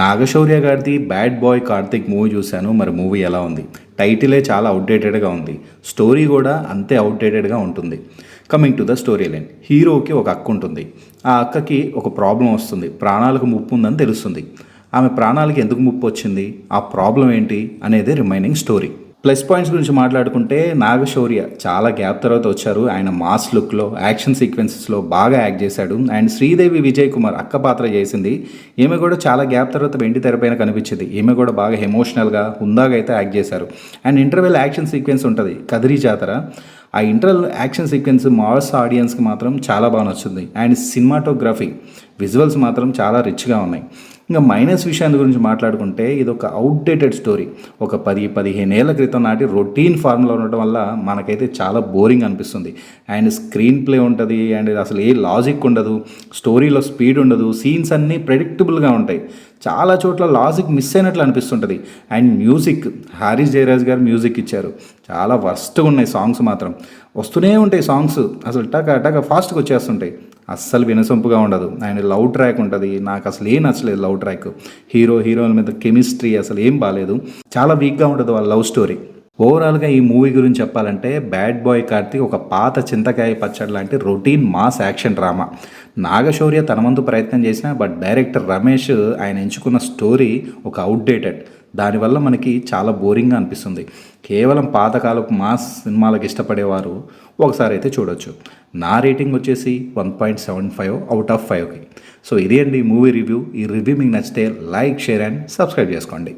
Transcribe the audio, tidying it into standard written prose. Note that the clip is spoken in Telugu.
నాగశౌర్య గారిది బ్యాడ్ బాయ్ కార్తిక్ మూవీ చూశాను. మరి మూవీ ఎలా ఉంది? టైటిలే చాలా అవుట్డేటెడ్గా ఉంది. స్టోరీ కూడా అంతే అవుట్డేటెడ్గా ఉంటుంది. Coming to the story line, హీరోకి ఒక అక్క ఉంటుంది. ఆ అక్కకి ఒక ప్రాబ్లం వస్తుంది. ప్రాణాలకు ముప్పు ఉందని తెలుస్తుంది. ఆమె ప్రాణాలకి ఎందుకు ముప్పు వచ్చింది, ఆ ప్రాబ్లం ఏంటి అనేది రిమైనింగ్ స్టోరీ. ప్లస్ పాయింట్స్ గురించి మాట్లాడుకుంటే నాగశౌర్య చాలా గ్యాప్ తర్వాత వచ్చారు. ఆయన మాస్ లుక్లో, యాక్షన్ సీక్వెన్సెస్లో బాగా యాక్ట్ చేశాడు. అండ్ శ్రీదేవి విజయ్ కుమార్ అక్క పాత్ర చేసింది. ఈమె కూడా చాలా గ్యాప్ తర్వాత వెండి తెరపైన కనిపించింది. ఈమె కూడా బాగా ఎమోషనల్గా హుందాగా అయితే యాక్ట్ చేశారు. అండ్ ఇంటర్వెల్ యాక్షన్ సీక్వెన్స్ ఉంటుంది కదిరి జాతర. ఆ ఇంటర్వెల్ యాక్షన్ సీక్వెన్స్ మాస్ ఆడియన్స్కి మాత్రం చాలా బాగా నచ్చుతుంది. అండ్ సినిమాటోగ్రఫీ విజువల్స్ మాత్రం చాలా రిచ్గా ఉన్నాయి. ఇంకా మైనస్ విషయాల గురించి మాట్లాడుకుంటే ఇది ఒక అవుట్డేటెడ్ స్టోరీ. ఒక 10-15 ఏళ్ల క్రితం నాటి రొటీన్ ఫార్ములా ఉండటం వల్ల మనకైతే చాలా బోరింగ్ అనిపిస్తుంది. అండ్ స్క్రీన్ ప్లే ఉంటుంది, అండ్ అసలు ఏ లాజిక్ ఉండదు, స్టోరీలో స్పీడ్ ఉండదు, సీన్స్ అన్నీ ప్రెడిక్టబుల్గా ఉంటాయి. చాలా చోట్ల లాజిక్ మిస్ అయినట్లు అనిపిస్తుంటుంది. అండ్ మ్యూజిక్, హారిస్ జయరాజ్ గారు మ్యూజిక్ ఇచ్చారు. చాలా వర్స్ట్గా ఉన్నాయి సాంగ్స్ మాత్రం. వస్తూనే ఉంటాయి సాంగ్స్, అసలు టక ఫాస్ట్గా వచ్చేస్తుంటాయి. అస్సలు వినసొంపుగా ఉండదు. అండ్ లవ్ ట్రాక్ ఉంటుంది, నాకు అసలు ఏం నచ్చలేదు లవ్ ట్రాక్. హీరోయిన్ మీద కెమిస్ట్రీ అసలు ఏం బాగాలేదు. చాలా వీక్గా ఉంటుంది వాళ్ళ లవ్ స్టోరీ. ఓవరాల్గా ఈ మూవీ గురించి చెప్పాలంటే బ్యాడ్ బాయ్ కార్తీక్ ఒక పాత చింతకాయ పచ్చడి లాంటి routine mass action drama. Naga Shaurya తన వంతు ప్రయత్నం చేసిన, బట్ డైరెక్టర్ రమేష్ ఆయన ఎంచుకున్న స్టోరీ ఒక అవుట్డేటెడ్. దానివల్ల మనకి చాలా బోరింగ్గా అనిపిస్తుంది. కేవలం పాతకాలపు మాస్ సినిమాలకు ఇష్టపడేవారు ఒకసారి అయితే చూడొచ్చు. నా రేటింగ్ వచ్చేసి 1.75 అవుట్ ఆఫ్ 5కి. సో ఇది అండి మూవీ రివ్యూ. ఈ రివ్యూ మీకు నచ్చితే లైక్, షేర్ అండ్ సబ్స్క్రైబ్ చేసుకోండి.